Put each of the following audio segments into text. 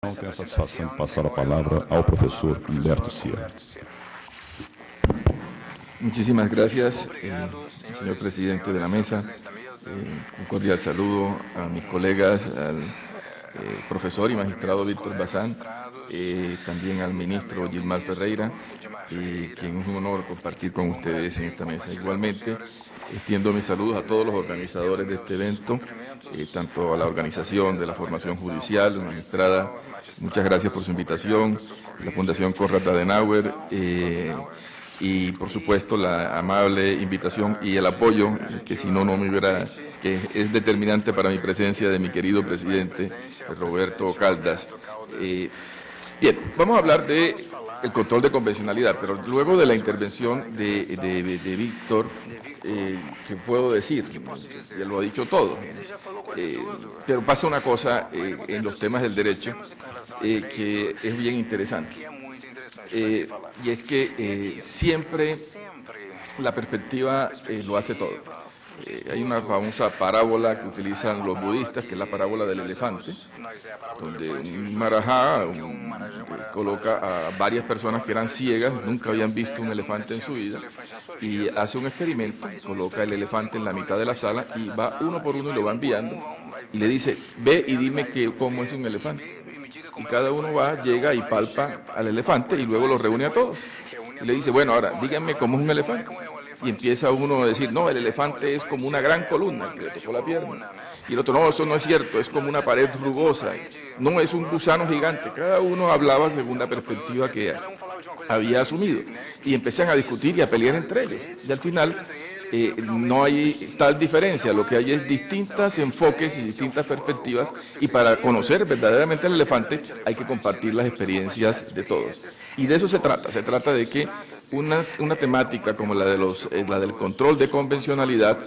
Tenho a satisfação de passar a palavra ao professor Humberto Sierra. Muchísimas gracias, señor presidente de la mesa. Un cordial saludo a mis colegas, al profesor y magistrado Víctor Bazán, también al ministro Gilmar Ferreira, quien es un honor compartir con ustedes en esta mesa. Igualmente, extiendo mis saludos a todos los organizadores de este evento, tanto a la organización de la formación judicial, la magistrada, muchas gracias por su invitación, la Fundación Konrad Adenauer, y por supuesto la amable invitación y el apoyo, que si no, no me hubiera, que es determinante para mi presencia, de mi querido presidente Roberto Caldas. Bien, vamos a hablar de el control de convencionalidad, pero luego de la intervención de Víctor, ¿qué puedo decir? Ya lo ha dicho todo. Pero pasa una cosa en los temas del derecho que es bien interesante. Y es que siempre la perspectiva lo hace todo. Hay una famosa parábola que utilizan los budistas, que es la parábola del elefante, donde un marajá coloca a varias personas que eran ciegas, nunca habían visto un elefante en su vida, y hace un experimento, coloca el elefante en la mitad de la sala y va uno por uno y lo va enviando, y le dice, ve y dime cómo es un elefante. Y cada uno va, llega y palpa al elefante y luego los reúne a todos. Y le dice, bueno, ahora díganme cómo es un elefante. Y empieza uno a decir, no, el elefante es como una gran columna que le tocó la pierna. Y el otro, no, eso no es cierto, es como una pared rugosa. No, es un gusano gigante. Cada uno hablaba según la perspectiva que había asumido. Y empiezan a discutir y a pelear entre ellos. Y al final no hay tal diferencia, lo que hay es distintos enfoques y distintas perspectivas, y para conocer verdaderamente al elefante hay que compartir las experiencias de todos. Y de eso se trata de que una temática como la del control de convencionalidad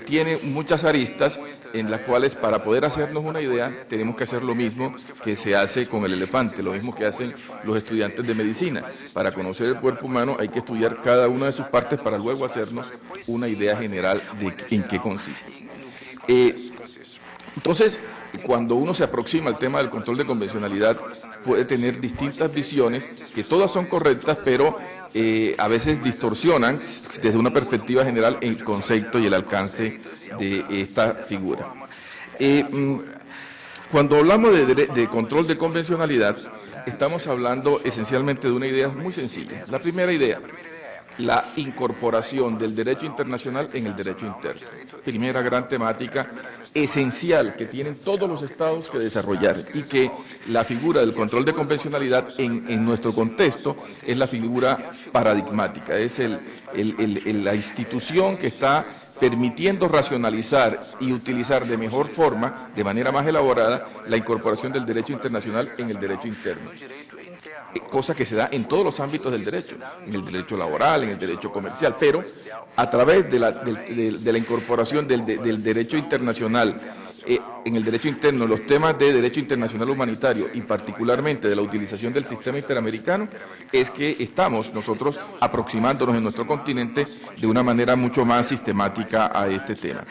tiene muchas aristas en las cuales, para poder hacernos una idea, tenemos que hacer lo mismo que se hace con el elefante, lo mismo que hacen los estudiantes de medicina. Para conocer el cuerpo humano hay que estudiar cada una de sus partes para luego hacernos una idea general de en qué consiste. Entonces, cuando uno se aproxima al tema del control de convencionalidad, puede tener distintas visiones, que todas son correctas, pero a veces distorsionan desde una perspectiva general el concepto y el alcance de esta figura. Cuando hablamos de control de convencionalidad, estamos hablando esencialmente de una idea muy sencilla. La primera idea, la incorporación del derecho internacional en el derecho interno. Primera gran temática esencial que tienen todos los estados que desarrollar, y que la figura del control de convencionalidad en nuestro contexto es la figura paradigmática, es la institución que está permitiendo racionalizar y utilizar de mejor forma, de manera más elaborada, la incorporación del derecho internacional en el derecho interno. Cosa que se da en todos los ámbitos del derecho, en el derecho laboral, en el derecho comercial, pero a través de la incorporación del derecho internacional en el derecho interno, los temas de derecho internacional humanitario y particularmente de la utilización del sistema interamericano, es que estamos nosotros aproximándonos en nuestro continente de una manera mucho más sistemática a este tema.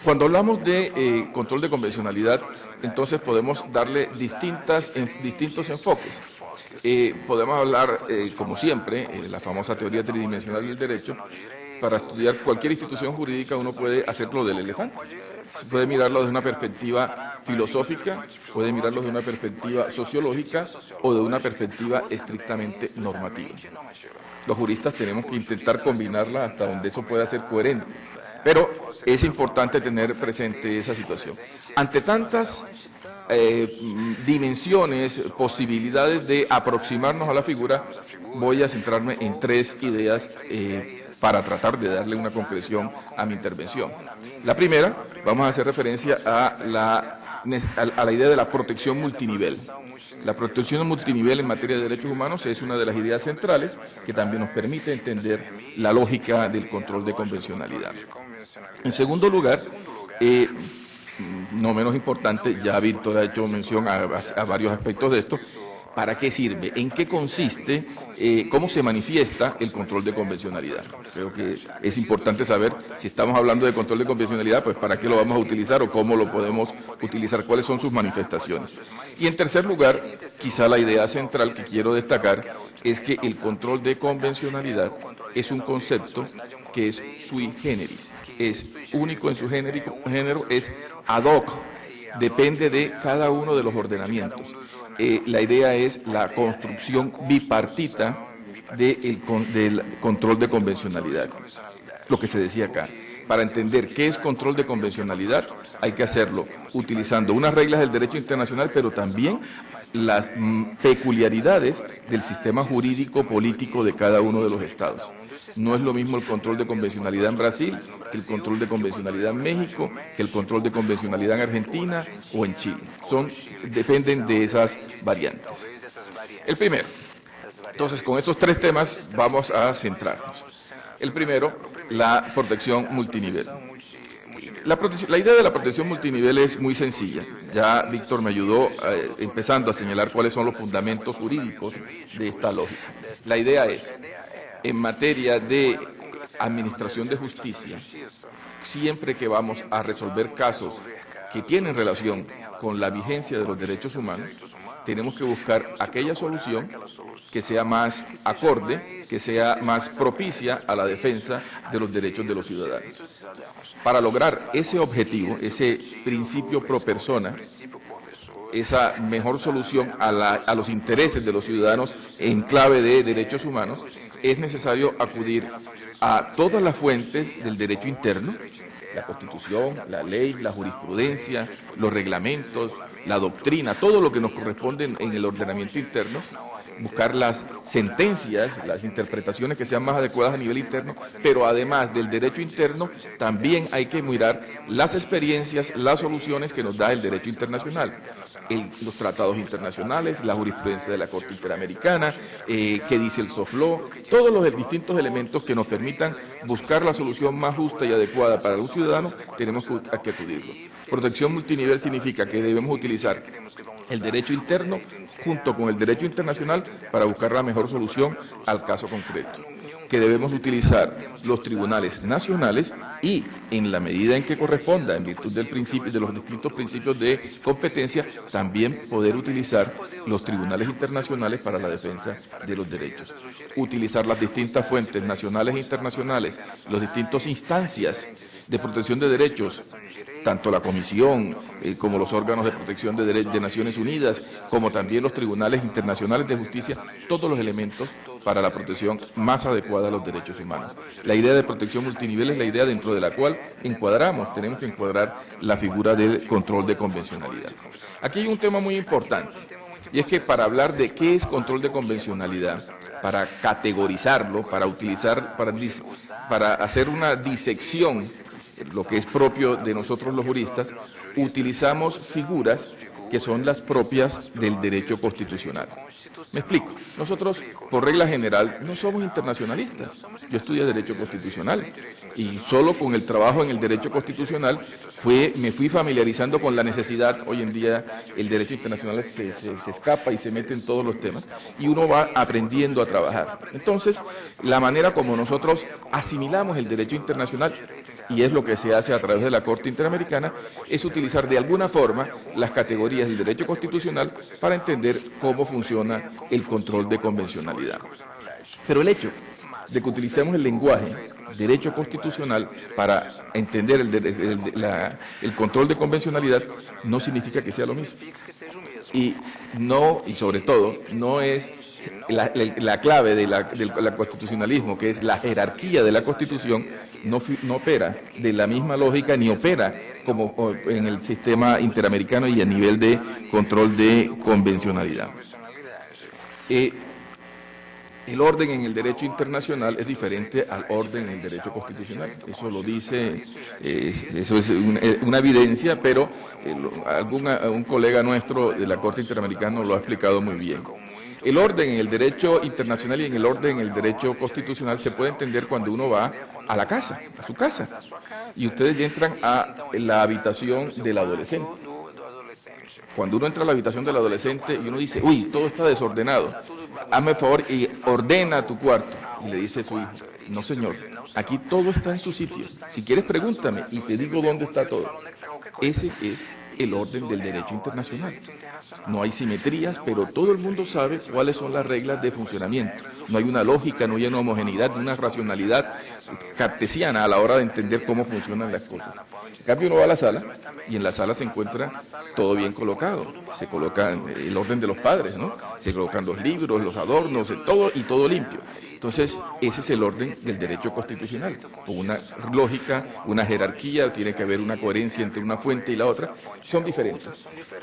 Cuando hablamos de control de convencionalidad, entonces podemos darle distintos enfoques. Podemos hablar, como siempre, la famosa teoría tridimensional del derecho. Para estudiar cualquier institución jurídica uno puede hacerlo del elefante. Puede mirarlo desde una perspectiva filosófica, puede mirarlo desde una perspectiva sociológica o de una perspectiva estrictamente normativa. Los juristas tenemos que intentar combinarla hasta donde eso pueda ser coherente. Pero es importante tener presente esa situación. Ante tantas dimensiones, posibilidades de aproximarnos a la figura, voy a centrarme en tres ideas para tratar de darle una concreción a mi intervención. La primera, vamos a hacer referencia a la idea de la protección multinivel. La protección multinivel en materia de derechos humanos es una de las ideas centrales que también nos permite entender la lógica del control de convencionalidad. En segundo lugar, no menos importante, ya Víctor ha hecho mención a varios aspectos de esto, ¿Para qué sirve? ¿En qué consiste? ¿Cómo se manifiesta el control de convencionalidad? Creo que es importante saber, si estamos hablando de control de convencionalidad, pues para qué lo vamos a utilizar o cómo lo podemos utilizar, cuáles son sus manifestaciones. Y en tercer lugar, quizá la idea central que quiero destacar es que el control de convencionalidad es un concepto que es sui generis, es único en su género, es ad hoc, depende de cada uno de los ordenamientos. La idea es la construcción bipartita del control de convencionalidad. Lo que se decía acá. Para entender qué es control de convencionalidad, hay que hacerlo utilizando unas reglas del derecho internacional, pero también las peculiaridades del sistema jurídico político de cada uno de los estados. No es lo mismo el control de convencionalidad en Brasil que el control de convencionalidad en México, que el control de convencionalidad en Argentina o en Chile. Dependen de esas variantes. El primero. Entonces, con esos tres temas vamos a centrarnos. El primero, la protección multinivel. La idea de la protección multinivel es muy sencilla. Ya Víctor me ayudó empezando a señalar cuáles son los fundamentos jurídicos de esta lógica. La idea es, en materia de administración de justicia, siempre que vamos a resolver casos que tienen relación con la vigencia de los derechos humanos, tenemos que buscar aquella solución que sea más acorde, que sea más propicia a la defensa de los derechos de los ciudadanos. Para lograr ese objetivo, ese principio pro persona, esa mejor solución a los intereses de los ciudadanos en clave de derechos humanos, es necesario acudir a todas las fuentes del derecho interno, la Constitución, la ley, la jurisprudencia, los reglamentos, la doctrina, todo lo que nos corresponde en el ordenamiento interno, buscar las sentencias, las interpretaciones que sean más adecuadas a nivel interno, pero además del derecho interno, también hay que mirar las experiencias, las soluciones que nos da el derecho internacional. Los tratados internacionales, la jurisprudencia de la Corte Interamericana, qué dice el soft law, todos los distintos elementos que nos permitan buscar la solución más justa y adecuada para un ciudadano, tenemos que acudirlo. Protección multinivel significa que debemos utilizar el derecho interno junto con el derecho internacional para buscar la mejor solución al caso concreto. Que debemos utilizar los tribunales nacionales y, en la medida en que corresponda, en virtud del principio, de los distintos principios de competencia, también poder utilizar los tribunales internacionales para la defensa de los derechos. Utilizar las distintas fuentes nacionales e internacionales, las distintas instancias de protección de derechos, tanto la Comisión como los órganos de protección de Naciones Unidas, como también los tribunales internacionales de justicia, todos los elementos para la protección más adecuada a los derechos humanos. La idea de protección multinivel es la idea dentro de la cual tenemos que encuadrar la figura del control de convencionalidad. Aquí hay un tema muy importante, y es que para hablar de qué es control de convencionalidad, para categorizarlo, para hacer una disección, lo que es propio de nosotros los juristas, utilizamos figuras que son las propias del derecho constitucional. Me explico. Nosotros, por regla general, no somos internacionalistas. Yo estudié Derecho Constitucional y solo con el trabajo en el Derecho Constitucional me fui familiarizando con la necesidad. Hoy en día el Derecho Internacional se escapa y se mete en todos los temas y uno va aprendiendo a trabajar. Entonces, la manera como nosotros asimilamos el Derecho Internacional, y es lo que se hace a través de la Corte Interamericana, es utilizar de alguna forma las categorías del derecho constitucional para entender cómo funciona el control de convencionalidad. Pero el hecho de que utilicemos el lenguaje derecho constitucional para entender el control de convencionalidad no significa que sea lo mismo. Y sobre todo, no es la clave del constitucionalismo, que es la jerarquía de la Constitución, no opera de la misma lógica ni opera como en el sistema interamericano y a nivel de control de convencionalidad. El orden en el derecho internacional es diferente al orden en el derecho constitucional. Eso lo dice, eso es una evidencia, pero un colega nuestro de la Corte Interamericana lo ha explicado muy bien. El orden en el derecho internacional y en el orden en el derecho constitucional se puede entender cuando uno va a la casa, a su casa, y ustedes entran a la habitación del adolescente. Cuando uno entra a la habitación del adolescente y uno dice, uy, todo está desordenado, hazme el favor y ordena tu cuarto. Y le dice a su hijo, no señor, aquí todo está en su sitio. Si quieres pregúntame y te digo dónde está todo. Ese es el orden del derecho internacional. No hay simetrías, pero todo el mundo sabe cuáles son las reglas de funcionamiento. No hay una lógica, no hay una homogeneidad, una racionalidad cartesiana a la hora de entender cómo funcionan las cosas. En cambio, uno va a la sala y en la sala se encuentra todo bien colocado. Se coloca el orden de los padres, ¿no? Se colocan los libros, los adornos, todo y todo limpio. Entonces, ese es el orden del derecho constitucional, con una lógica, una jerarquía, tiene que haber una coherencia entre una fuente y la otra, son diferentes.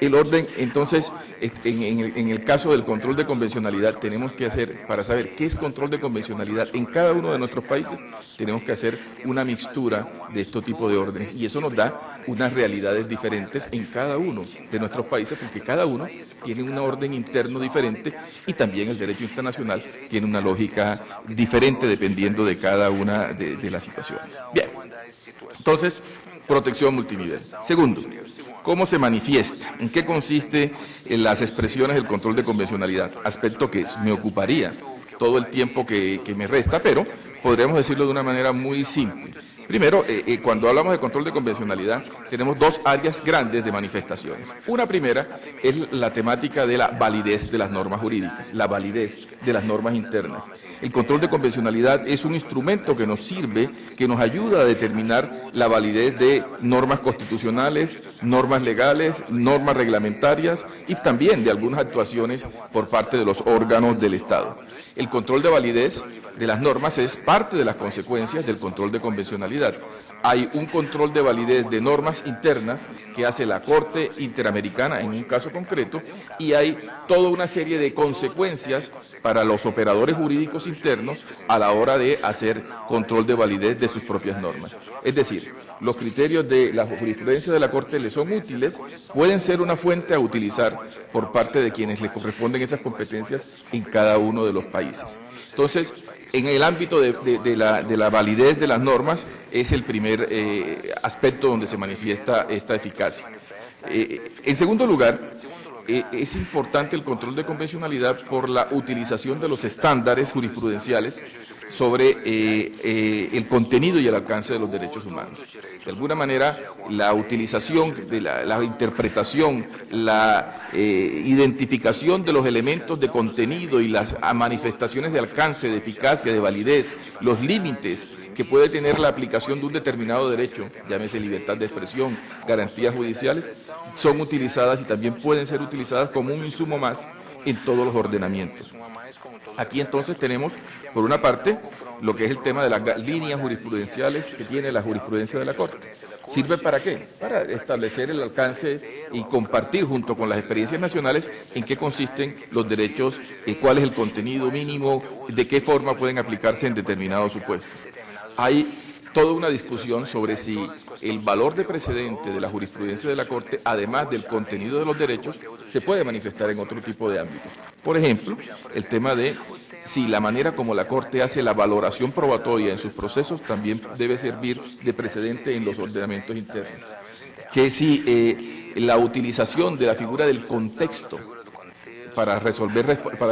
El orden, entonces, en el caso del control de convencionalidad, tenemos que hacer, para saber qué es control de convencionalidad en cada uno de nuestros países, tenemos que hacer una mixtura de estos tipos de órdenes, y eso nos da unas realidades diferentes en cada uno de nuestros países, porque cada uno tiene un orden interno diferente y también el derecho internacional tiene una lógica diferente dependiendo de cada una de las situaciones. Bien, entonces, protección multinivel. Segundo, ¿cómo se manifiesta? ¿En qué consiste en las expresiones del control de convencionalidad? Aspecto que me ocuparía todo el tiempo que me resta, pero podríamos decirlo de una manera muy simple. Primero, cuando hablamos de control de convencionalidad, tenemos dos áreas grandes de manifestaciones. Una primera es la temática de la validez de las normas jurídicas, la validez de las normas internas. El control de convencionalidad es un instrumento que nos sirve, que nos ayuda a determinar la validez de normas constitucionales, normas legales, normas reglamentarias y también de algunas actuaciones por parte de los órganos del Estado. El control de validez de las normas es parte de las consecuencias del control de convencionalidad. Hay un control de validez de normas internas que hace la Corte Interamericana en un caso concreto y hay toda una serie de consecuencias para los operadores jurídicos internos a la hora de hacer control de validez de sus propias normas. Es decir, los criterios de la jurisprudencia de la Corte le son útiles, pueden ser una fuente a utilizar por parte de quienes le corresponden esas competencias en cada uno de los países. Entonces, en el ámbito de la validez de las normas es el primer aspecto donde se manifiesta esta eficacia. En segundo lugar, es importante el control de convencionalidad por la utilización de los estándares jurisprudenciales sobre el contenido y el alcance de los derechos humanos. De alguna manera, la utilización, la interpretación, la identificación de los elementos de contenido y las manifestaciones de alcance, de eficacia, de validez, los límites que puede tener la aplicación de un determinado derecho, llámese libertad de expresión, garantías judiciales, son utilizadas y también pueden ser utilizadas como un insumo más en todos los ordenamientos. Aquí entonces tenemos, por una parte, lo que es el tema de las líneas jurisprudenciales que tiene la jurisprudencia de la Corte. ¿Sirve para qué? Para establecer el alcance y compartir junto con las experiencias nacionales en qué consisten los derechos, cuál es el contenido mínimo, de qué forma pueden aplicarse en determinados supuestos. Hay toda una discusión sobre si el valor de precedente de la jurisprudencia de la Corte, además del contenido de los derechos, se puede manifestar en otro tipo de ámbitos. Por ejemplo, el tema de si la manera como la Corte hace la valoración probatoria en sus procesos también debe servir de precedente en los ordenamientos internos. Que si la utilización de la figura del contexto para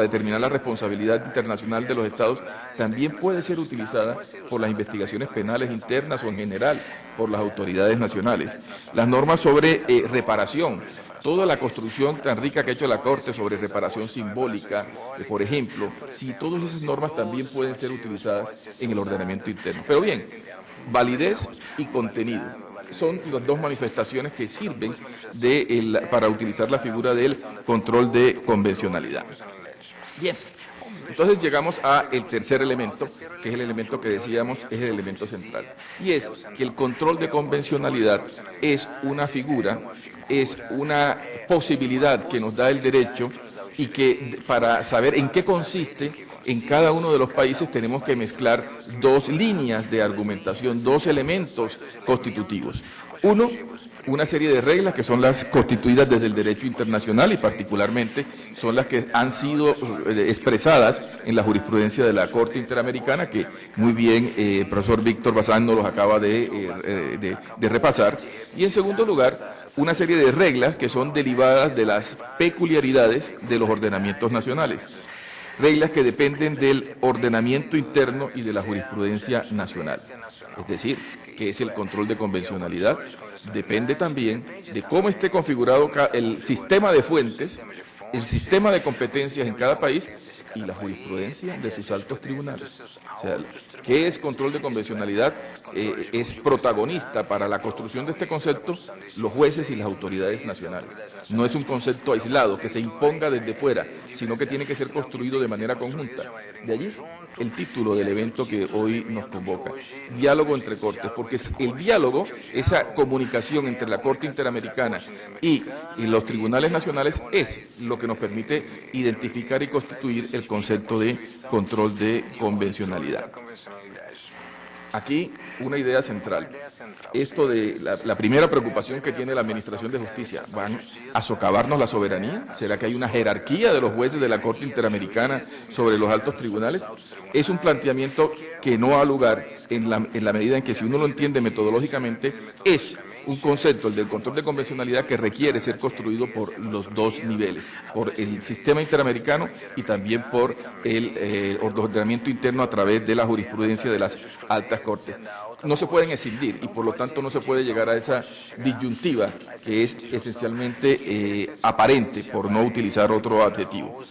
determinar la responsabilidad internacional de los Estados, también puede ser utilizada por las investigaciones penales internas o en general por las autoridades nacionales. Las normas sobre reparación, toda la construcción tan rica que ha hecho la Corte sobre reparación simbólica, por ejemplo, si todas esas normas también pueden ser utilizadas en el ordenamiento interno. Pero bien, validez y contenido son las dos manifestaciones que sirven para utilizar la figura del control de convencionalidad. Bien, entonces llegamos al tercer elemento, que es el elemento que decíamos es el elemento central, y es que el control de convencionalidad es una figura, es una posibilidad que nos da el derecho y que para saber en qué consiste, en cada uno de los países tenemos que mezclar dos líneas de argumentación, dos elementos constitutivos. Uno, una serie de reglas que son las constituidas desde el derecho internacional y particularmente son las que han sido expresadas en la jurisprudencia de la Corte Interamericana, que muy bien el profesor Víctor Bazán nos los acaba de repasar. Y en segundo lugar, una serie de reglas que son derivadas de las peculiaridades de los ordenamientos nacionales. Reglas que dependen del ordenamiento interno y de la jurisprudencia nacional. Es decir, que es el control de convencionalidad, depende también de cómo esté configurado el sistema de fuentes, el sistema de competencias en cada país y la jurisprudencia de sus altos tribunales. O sea, ¿qué es control de convencionalidad? Es protagonista para la construcción de este concepto los jueces y las autoridades nacionales. No es un concepto aislado que se imponga desde fuera, sino que tiene que ser construido de manera conjunta. De allí el título del evento que hoy nos convoca, Diálogo entre Cortes, porque el diálogo, esa comunicación entre la Corte Interamericana y los tribunales nacionales es lo que nos permite identificar y constituir el concepto de control de convencionalidad. Aquí una idea central. Esto de la primera preocupación que tiene la Administración de Justicia, ¿van a socavarnos la soberanía? ¿Será que hay una jerarquía de los jueces de la Corte Interamericana sobre los altos tribunales? Es un planteamiento que no ha lugar en la medida en que, si uno lo entiende metodológicamente, es un concepto, el del control de convencionalidad, que requiere ser construido por los dos niveles, por el sistema interamericano y también por el ordenamiento interno a través de la jurisprudencia de las altas cortes. No se pueden escindir y por lo tanto no se puede llegar a esa disyuntiva que es esencialmente aparente, por no utilizar otro adjetivo.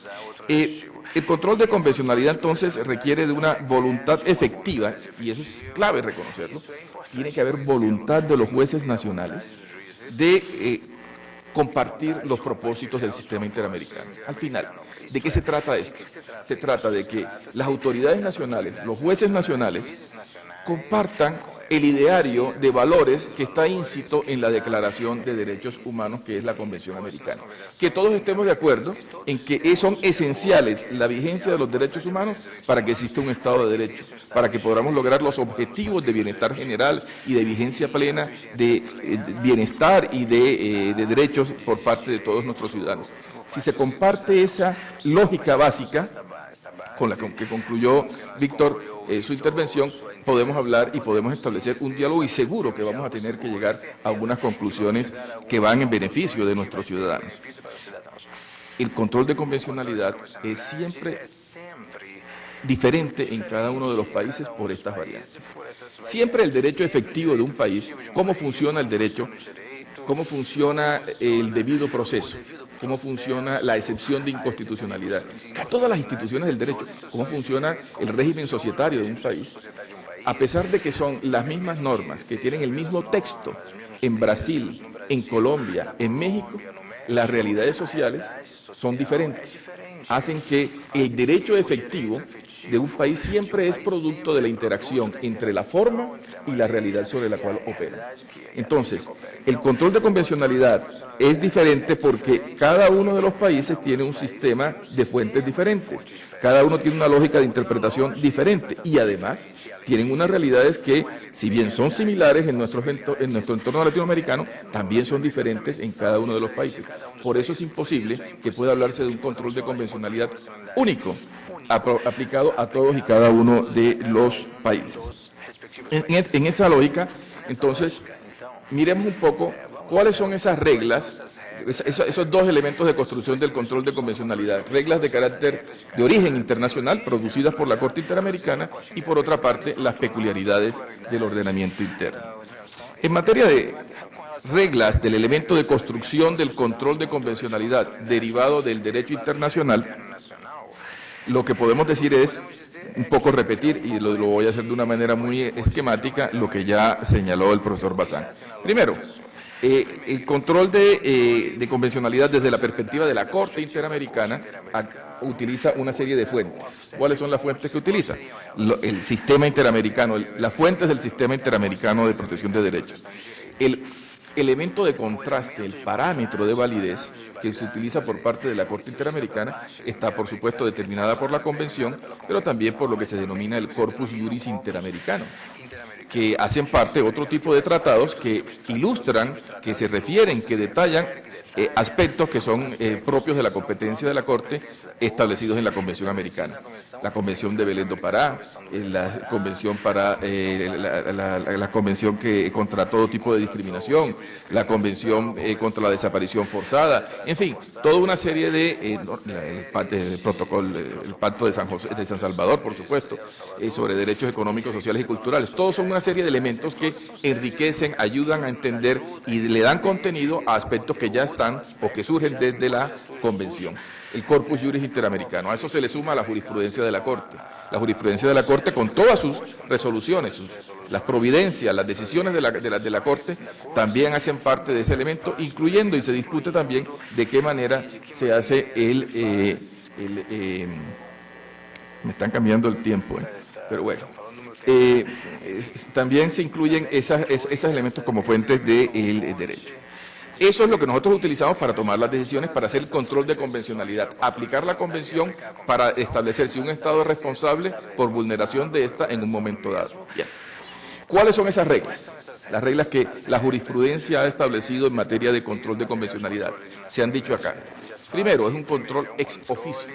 El control de convencionalidad entonces requiere de una voluntad efectiva, y eso es clave reconocerlo. Tiene que haber voluntad de los jueces nacionales de compartir los propósitos del sistema interamericano. Al final, ¿de qué se trata esto? Se trata de que las autoridades nacionales, los jueces nacionales, compartan el ideario de valores que está íncito en la Declaración de Derechos Humanos, que es la Convención Americana. Que todos estemos de acuerdo en que son esenciales la vigencia de los derechos humanos para que exista un Estado de Derecho, para que podamos lograr los objetivos de bienestar general y de vigencia plena de bienestar y de derechos por parte de todos nuestros ciudadanos. Si se comparte esa lógica básica, con la que concluyó Víctor su intervención, podemos hablar y podemos establecer un diálogo, y seguro que vamos a tener que llegar a algunas conclusiones que van en beneficio de nuestros ciudadanos. El control de convencionalidad es siempre diferente en cada uno de los países por estas variantes. Siempre el derecho efectivo de un país, cómo funciona el derecho, cómo funciona el debido proceso, cómo funciona la excepción de inconstitucionalidad, todas las instituciones del derecho, cómo funciona el régimen societario de un país. A pesar de que son las mismas normas, que tienen el mismo texto en Brasil, en Colombia, en México, las realidades sociales son diferentes. Hacen que el derecho efectivo de un país siempre es producto de la interacción entre la forma y la realidad sobre la cual opera. Entonces, el control de convencionalidad es diferente porque cada uno de los países tiene un sistema de fuentes diferentes, cada uno tiene una lógica de interpretación diferente y además tienen unas realidades que, si bien son similares en nuestro entorno latinoamericano, también son diferentes en cada uno de los países. Por eso es imposible que pueda hablarse de un control de convencionalidad único, aplicado a todos y cada uno de los países. En esa lógica, entonces, miremos un poco cuáles son esas reglas, esos dos elementos de construcción del control de convencionalidad: reglas de carácter de origen internacional producidas por la Corte Interamericana y, por otra parte, las peculiaridades del ordenamiento interno. En materia de reglas del elemento de construcción del control de convencionalidad derivado del derecho internacional, lo que podemos decir es un poco repetir, y lo voy a hacer de una manera muy esquemática, lo que ya señaló el profesor Bazán. Primero, el control de convencionalidad desde la perspectiva de la Corte Interamericana utiliza una serie de fuentes. ¿Cuáles son las fuentes que utiliza? El sistema interamericano, las fuentes del sistema interamericano de protección de derechos. El elemento de contraste, el parámetro de validez que se utiliza por parte de la Corte Interamericana está, por supuesto, determinada por la Convención, pero también por lo que se denomina el Corpus Juris Interamericano, que hacen parte de otro tipo de tratados que ilustran, que se refieren, que detallan aspectos que son propios de la competencia de la Corte establecidos en la Convención Americana. La Convención de Belén do Pará, la Convención la Convención contra todo tipo de discriminación, la Convención contra la desaparición forzada, en fin, toda una serie de el protocolo, el Pacto de San Salvador, por supuesto, sobre derechos económicos, sociales y culturales. Todos son una serie de elementos que enriquecen, ayudan a entender y le dan contenido a aspectos que ya están o que surgen desde la Convención. El Corpus Juris Interamericano, a eso se le suma la jurisprudencia de la Corte. La jurisprudencia de la Corte con todas sus resoluciones, las providencias, las decisiones de la Corte también hacen parte de ese elemento, incluyendo, y se discute también, de qué manera se hace me están cambiando el tiempo, pero bueno. También se incluyen esos elementos como fuentes del derecho. Eso es lo que nosotros utilizamos para tomar las decisiones, para hacer el control de convencionalidad, aplicar la convención para establecer si un Estado es responsable por vulneración de esta en un momento dado. Bien. ¿Cuáles son esas reglas? Las reglas que la jurisprudencia ha establecido en materia de control de convencionalidad. Se han dicho acá. Primero, es un control ex officio.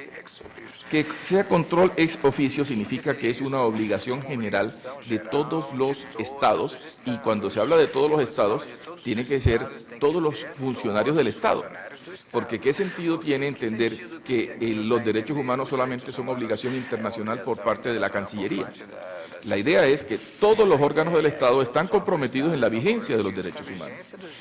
Que sea control ex officio significa que es una obligación general de todos los estados, y cuando se habla de todos los estados, tiene que ser todos los funcionarios del Estado. Porque ¿qué sentido tiene entender que los derechos humanos solamente son obligación internacional por parte de la Cancillería? La idea es que todos los órganos del Estado están comprometidos en la vigencia de los derechos humanos.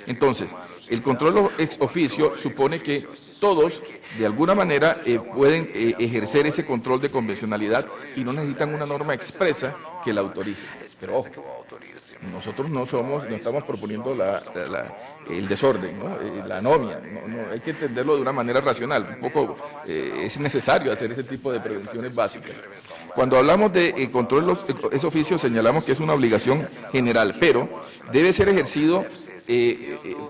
Entonces, el control ex officio supone que todos, de alguna manera, pueden ejercer ese control de convencionalidad y no necesitan una norma expresa que la autorice. Pero ojo, nosotros no estamos proponiendo el desorden, ¿no? La anomia, no, hay que entenderlo de una manera racional. Un poco es necesario hacer ese tipo de prevenciones básicas. Cuando hablamos de control ex officio, señalamos que es una obligación general, pero debe ser ejercido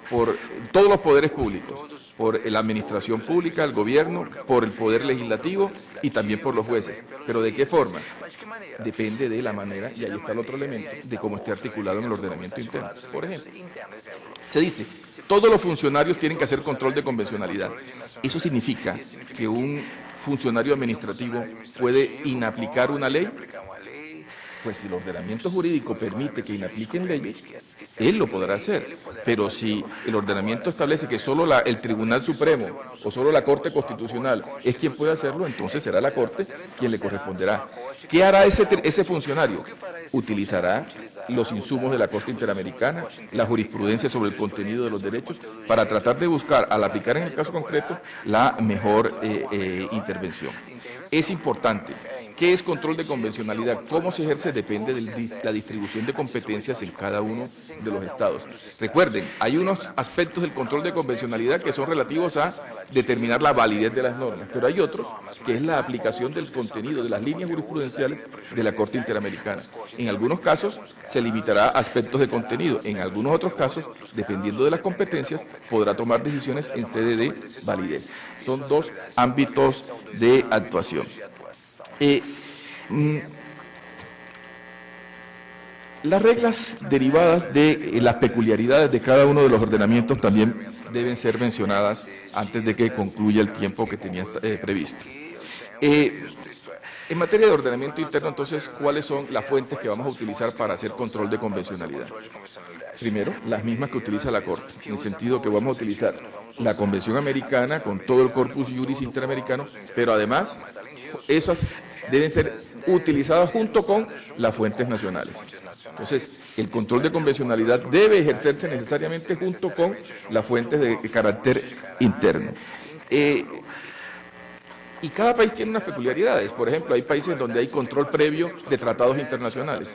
por todos los poderes públicos, por la administración pública, el gobierno, por el poder legislativo y también por los jueces. ¿Pero de qué forma? Depende de la manera, y ahí está el otro elemento, de cómo esté articulado en el ordenamiento interno. Por ejemplo, se dice, todos los funcionarios tienen que hacer control de convencionalidad. Eso significa que un funcionario administrativo puede inaplicar una ley. Pues si el ordenamiento jurídico permite que inapliquen leyes, él lo podrá hacer. Pero si el ordenamiento establece que solo el Tribunal Supremo o solo la Corte Constitucional es quien puede hacerlo, entonces será la Corte quien le corresponderá. ¿Qué hará ese funcionario? Utilizará los insumos de la Corte Interamericana, la jurisprudencia sobre el contenido de los derechos, para tratar de buscar, al aplicar en el caso concreto, la mejor intervención. Es importante. ¿Qué es control de convencionalidad? ¿Cómo se ejerce? Depende de la distribución de competencias en cada uno de los estados. Recuerden, hay unos aspectos del control de convencionalidad que son relativos a determinar la validez de las normas, pero hay otros que es la aplicación del contenido, de las líneas jurisprudenciales de la Corte Interamericana. En algunos casos se limitará a aspectos de contenido, en algunos otros casos, dependiendo de las competencias, podrá tomar decisiones en sede de validez. Son dos ámbitos de actuación. Las reglas derivadas de las peculiaridades de cada uno de los ordenamientos también deben ser mencionadas antes de que concluya el tiempo que tenía previsto. En materia de ordenamiento interno, entonces, ¿cuáles son las fuentes que vamos a utilizar para hacer control de convencionalidad? Primero, las mismas que utiliza la Corte, en el sentido que vamos a utilizar la Convención Americana con todo el Corpus Juris Interamericano, pero además esas deben ser utilizadas junto con las fuentes nacionales. Entonces, el control de convencionalidad debe ejercerse necesariamente junto con las fuentes de carácter interno. Y cada país tiene unas peculiaridades. Por ejemplo, hay países donde hay control previo de tratados internacionales.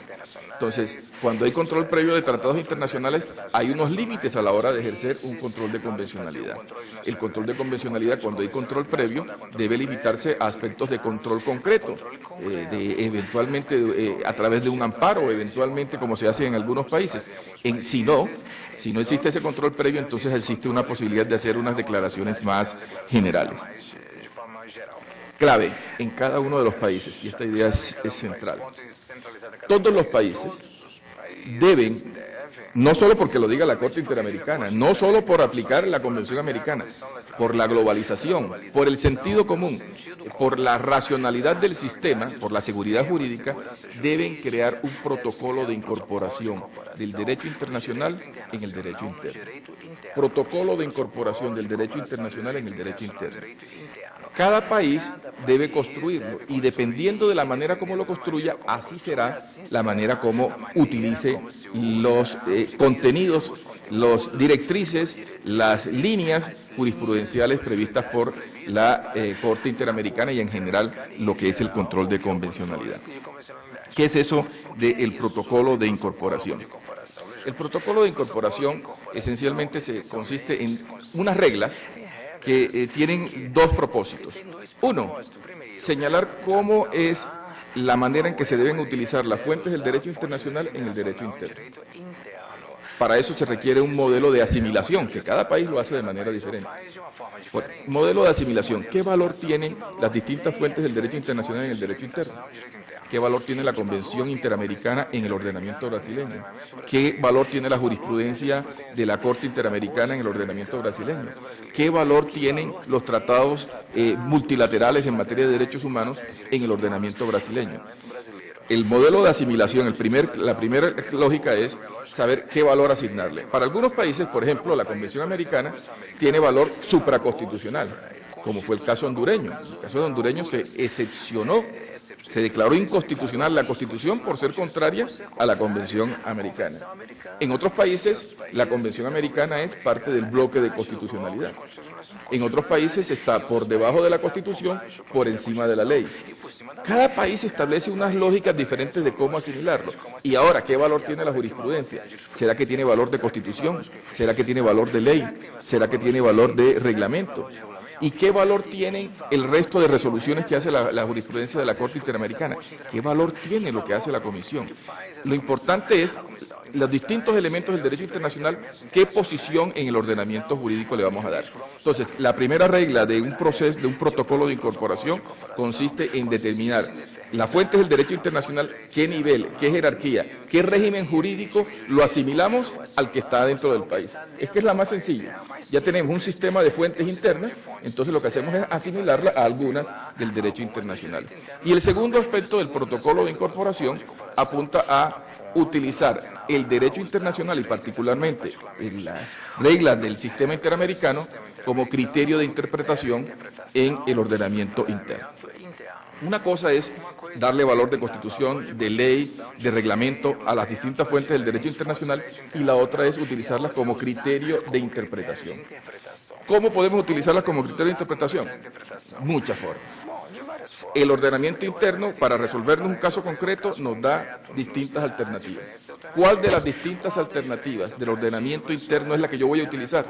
Entonces, cuando hay control previo de tratados internacionales, hay unos límites a la hora de ejercer un control de convencionalidad. El control de convencionalidad, cuando hay control previo, debe limitarse a aspectos de control concreto, eventualmente a través de un amparo, eventualmente como se hace en algunos países. Si no existe ese control previo, entonces existe una posibilidad de hacer unas declaraciones más generales. Clave en cada uno de los países, y esta idea es central. Todos los países deben no solo porque lo diga la Corte Interamericana, no solo por aplicar la Convención Americana, por la globalización, por el sentido común, por la racionalidad del sistema, por la seguridad jurídica, deben crear un protocolo de incorporación del derecho internacional en el derecho interno. Protocolo de incorporación del derecho internacional en el derecho interno. Cada país debe construirlo y dependiendo de la manera como lo construya, así será la manera como utilice los contenidos, las directrices, las líneas jurisprudenciales previstas por la Corte Interamericana y en general lo que es el control de convencionalidad. ¿Qué es eso del protocolo de incorporación? El protocolo de incorporación esencialmente consiste en unas reglas que tienen dos propósitos. Uno, señalar cómo es la manera en que se deben utilizar las fuentes del derecho internacional en el derecho interno. Para eso se requiere un modelo de asimilación, que cada país lo hace de manera diferente. Bueno, modelo de asimilación, ¿qué valor tienen las distintas fuentes del derecho internacional en el derecho interno? ¿Qué valor tiene la Convención Interamericana en el ordenamiento brasileño? ¿Qué valor tiene la jurisprudencia de la Corte Interamericana en el ordenamiento brasileño? ¿Qué valor tienen los tratados multilaterales en materia de derechos humanos en el ordenamiento brasileño? El modelo de asimilación, la primera lógica es saber qué valor asignarle. Para algunos países, por ejemplo, la Convención Americana tiene valor supraconstitucional, como fue el caso hondureño. En el caso hondureño se excepcionó, se declaró inconstitucional la Constitución por ser contraria a la Convención Americana. En otros países, la Convención Americana es parte del bloque de constitucionalidad. En otros países está por debajo de la Constitución, por encima de la ley. Cada país establece unas lógicas diferentes de cómo asimilarlo. Y ahora, ¿qué valor tiene la jurisprudencia? ¿Será que tiene valor de Constitución? ¿Será que tiene valor de ley? ¿Será que tiene valor de reglamento? ¿Y qué valor tienen el resto de resoluciones que hace la jurisprudencia de la Corte Interamericana? ¿Qué valor tiene lo que hace la Comisión? Lo importante es los distintos elementos del derecho internacional, qué posición en el ordenamiento jurídico le vamos a dar. Entonces, la primera regla de un proceso, de un protocolo de incorporación, consiste en determinar las fuentes del derecho internacional, qué nivel, qué jerarquía, qué régimen jurídico lo asimilamos al que está dentro del país. Es que es la más sencilla. Ya tenemos un sistema de fuentes internas, entonces lo que hacemos es asimilarla a algunas del derecho internacional. Y el segundo aspecto del protocolo de incorporación apunta a utilizar el derecho internacional y particularmente las reglas del sistema interamericano como criterio de interpretación en el ordenamiento interno. Una cosa es darle valor de constitución, de ley, de reglamento a las distintas fuentes del derecho internacional y la otra es utilizarlas como criterio de interpretación. ¿Cómo podemos utilizarlas como criterio de interpretación? Muchas formas. El ordenamiento interno, para resolvernos un caso concreto, nos da distintas alternativas. ¿Cuál de las distintas alternativas del ordenamiento interno es la que yo voy a utilizar?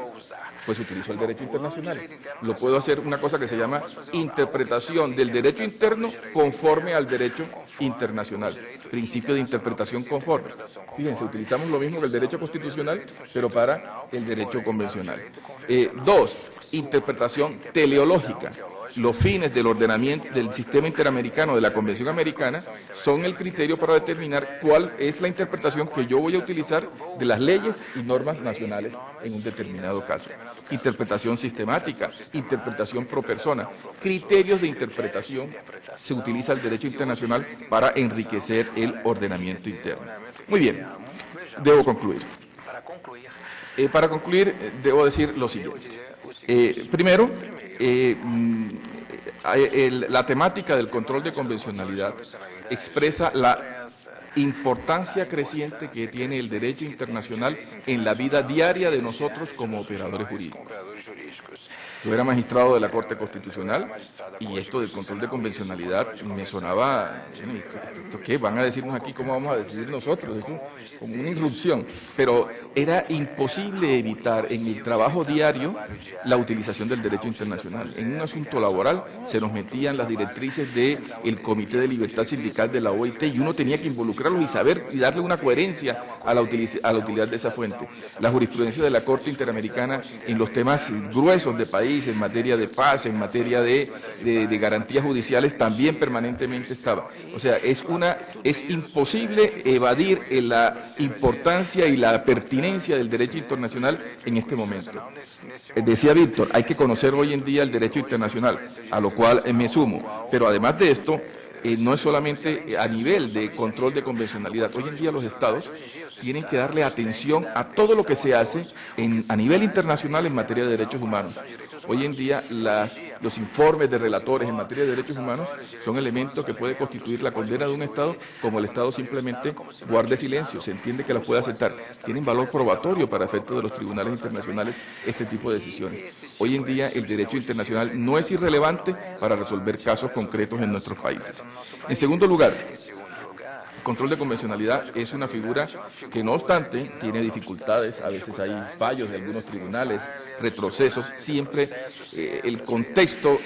Pues utilizo el derecho internacional. Lo puedo hacer una cosa que se llama interpretación del derecho interno conforme al derecho internacional. Principio de interpretación conforme. Fíjense, utilizamos lo mismo que el derecho constitucional, pero para el derecho convencional. Dos, interpretación teleológica. Los fines del ordenamiento del sistema interamericano de la Convención Americana son el criterio para determinar cuál es la interpretación que yo voy a utilizar de las leyes y normas nacionales en un determinado caso. Interpretación sistemática, interpretación pro persona, criterios de interpretación, se utiliza el derecho internacional para enriquecer el ordenamiento interno. Muy bien, debo concluir. Para concluir, debo decir lo siguiente. Primero, la temática del control de convencionalidad expresa la importancia creciente que tiene el derecho internacional en la vida diaria de nosotros como operadores jurídicos. Yo era magistrado de la Corte Constitucional y esto del control de convencionalidad me sonaba, ¿esto qué? ¿Van a decirnos aquí cómo vamos a decidir nosotros? Es como una irrupción. Pero era imposible evitar en el trabajo diario la utilización del derecho internacional. En un asunto laboral se nos metían las directrices del Comité de Libertad Sindical de la OIT y uno tenía que involucrarlos y saber y darle una coherencia a la utilidad de esa fuente. La jurisprudencia de la Corte Interamericana en los temas gruesos de país país, en materia de paz, en materia de garantías judiciales, también permanentemente estaba. O sea, es imposible evadir la importancia y la pertinencia del derecho internacional en este momento. Decía Víctor, hay que conocer hoy en día el derecho internacional, a lo cual me sumo, pero además de esto, no es solamente a nivel de control de convencionalidad. Hoy en día los estados tienen que darle atención a todo lo que se hace a nivel internacional en materia de derechos humanos. Hoy en día los informes de relatores en materia de derechos humanos son elementos que puede constituir la condena de un Estado, como el Estado simplemente guarde silencio, se entiende que las puede aceptar. Tienen valor probatorio para efectos de los tribunales internacionales este tipo de decisiones. Hoy en día el derecho internacional no es irrelevante para resolver casos concretos en nuestros países. En segundo lugar, el control de convencionalidad es una figura que, no obstante, tiene dificultades, a veces hay fallos de algunos tribunales, retrocesos, siempre el contexto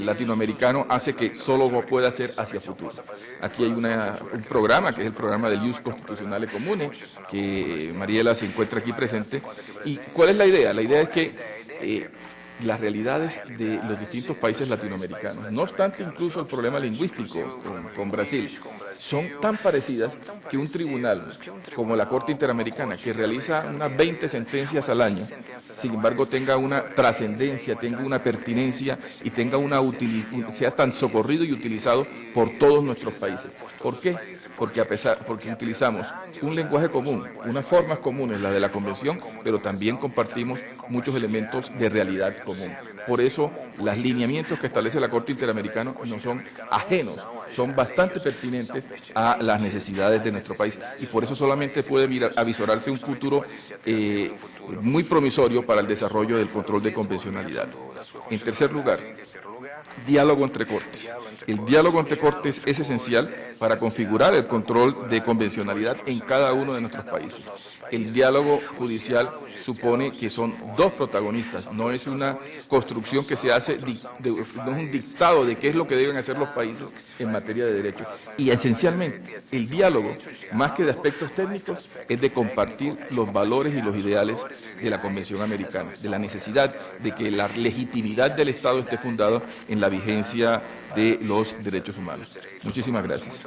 latinoamericano hace que solo pueda ser hacia futuro. Aquí hay un programa, que es el programa del Ius Constitucionale Comune, que Mariela se encuentra aquí presente. ¿Y cuál es la idea? La idea es que las realidades de los distintos países latinoamericanos, no obstante incluso el problema lingüístico con Brasil, son tan parecidas que un tribunal como la Corte Interamericana, que realiza unas 20 sentencias al año, sin embargo tenga una trascendencia, tenga una pertinencia y sea tan socorrido y utilizado por todos nuestros países. ¿Por qué? Porque utilizamos un lenguaje común, unas formas comunes, la de la Convención, pero también compartimos muchos elementos de realidad común. Por eso, los lineamientos que establece la Corte Interamericana no son ajenos, son bastante pertinentes a las necesidades de nuestro país, y por eso solamente puede avisorarse un futuro muy promisorio para el desarrollo del control de convencionalidad. En tercer lugar, diálogo entre cortes. El diálogo entre cortes es esencial para configurar el control de convencionalidad en cada uno de nuestros países. El diálogo judicial supone que son dos protagonistas, no es una construcción que se hace, no es un dictado de qué es lo que deben hacer los países en materia de derechos. Y esencialmente, el diálogo, más que de aspectos técnicos, es de compartir los valores y los ideales de la Convención Americana, de la necesidad de que la legitimidad del Estado esté fundada en la vigencia de los derechos humanos. Muchísimas gracias.